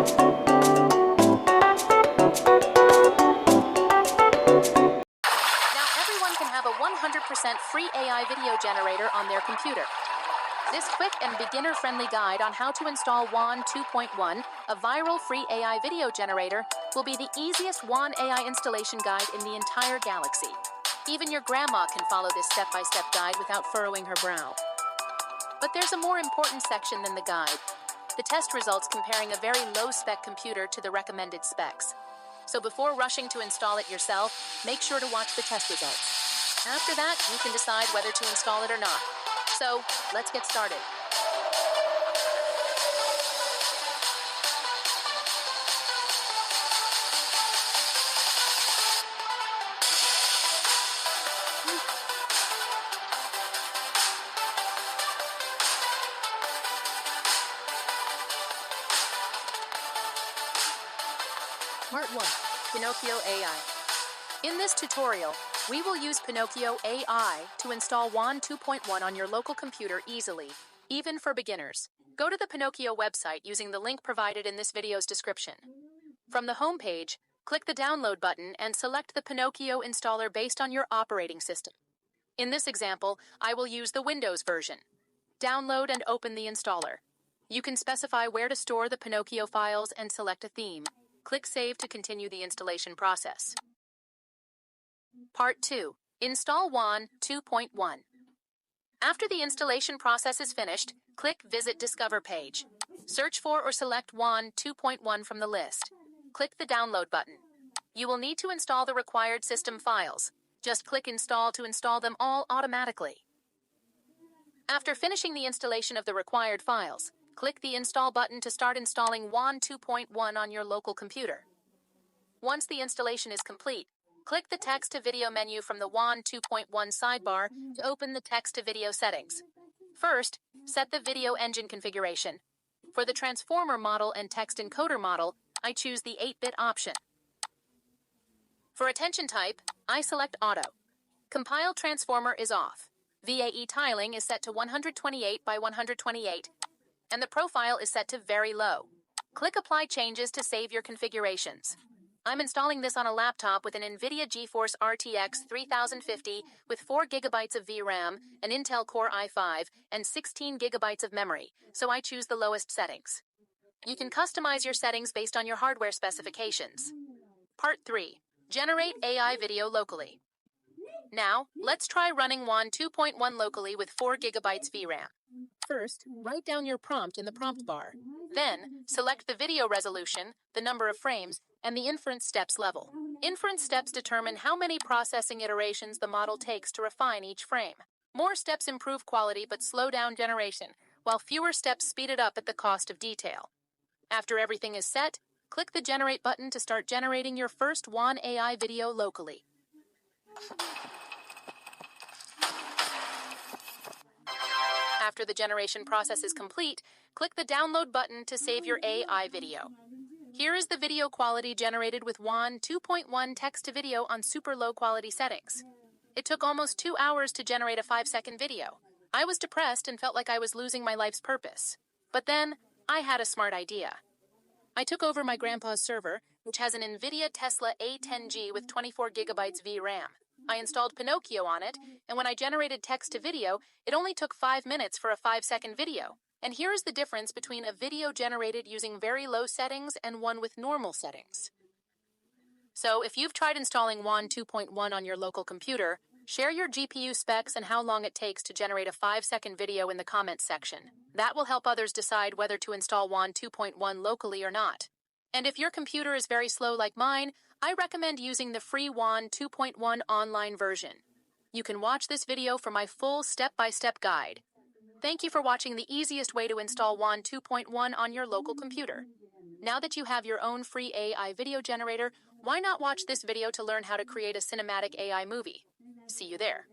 Now everyone can have a 100% free AI video generator on their computer. This quick and beginner-friendly guide on how to install WAN 2.1, a viral free AI video generator, will be the easiest WAN AI installation guide in the entire galaxy. Even your grandma can follow this step-by-step guide without furrowing her brow. But there's a more important section than the guide: the test results comparing a very low-spec computer to the recommended specs. So before rushing to install it yourself, make sure to watch the test results. After that, you can decide whether to install it or not. So, let's get started. Part 1. Pinocchio AI. In this tutorial, we will use Pinocchio AI to install WAN 2.1 on your local computer easily, even for beginners. Go to the Pinocchio website using the link provided in this video's description. From the home page, click the download button and select the Pinocchio installer based on your operating system. In this example, I will use the Windows version. Download and open the installer. You can specify where to store the Pinocchio files and select a theme. Click Save to continue the installation process. Part 2. Install WAN 2.1. After the installation process is finished, click Visit Discover page. Search for or select WAN 2.1 from the list. Click the download button. You will need to install the required system files. Just click Install to install them all automatically. After finishing the installation of the required files, click the Install button to start installing WAN 2.1 on your local computer. Once the installation is complete, click the Text-to-Video menu from the WAN 2.1 sidebar to open the text-to-video settings. First, set the video engine configuration. For the transformer model and text encoder model, I choose the 8-bit option. For attention type, I select Auto. Compile transformer is off. VAE tiling is set to 128 by 128, and the profile is set to very low. Click Apply Changes to save your configurations. I'm installing this on a laptop with an NVIDIA GeForce RTX 3050 with 4 GB of VRAM, an Intel Core i5, and 16 GB of memory, so I choose the lowest settings. You can customize your settings based on your hardware specifications. Part 3. Generate AI video locally. Now, let's try running WAN 2.1 locally with 4 GB VRAM. First, write down your prompt in the prompt bar. Then, select the video resolution, the number of frames, and the inference steps level. Inference steps determine how many processing iterations the model takes to refine each frame. More steps improve quality but slow down generation, while fewer steps speed it up at the cost of detail. After everything is set, click the Generate button to start generating your first WAN AI video locally. After the generation process is complete, click the Download button to save your AI video. Here is the video quality generated with WAN 2.1 text-to-video on super low-quality settings. It took almost 2 hours to generate a 5-second video. I was depressed and felt like I was losing my life's purpose. But then, I had a smart idea. I took over my grandpa's server, which has an NVIDIA Tesla A10G with 24 GB VRAM. I installed Pinocchio on it, and when I generated text-to-video, it only took 5 minutes for a 5-second video. And here is the difference between a video generated using very low settings and one with normal settings. So, if you've tried installing WAN 2.1 on your local computer, share your GPU specs and how long it takes to generate a 5-second video in the comments section. That will help others decide whether to install WAN 2.1 locally or not. And if your computer is very slow like mine, I recommend using the free WAN 2.1 online version. You can watch this video for my full step-by-step guide. Thank you for watching the easiest way to install WAN 2.1 on your local computer. Now that you have your own free AI video generator, why not watch this video to learn how to create a cinematic AI movie? See you there.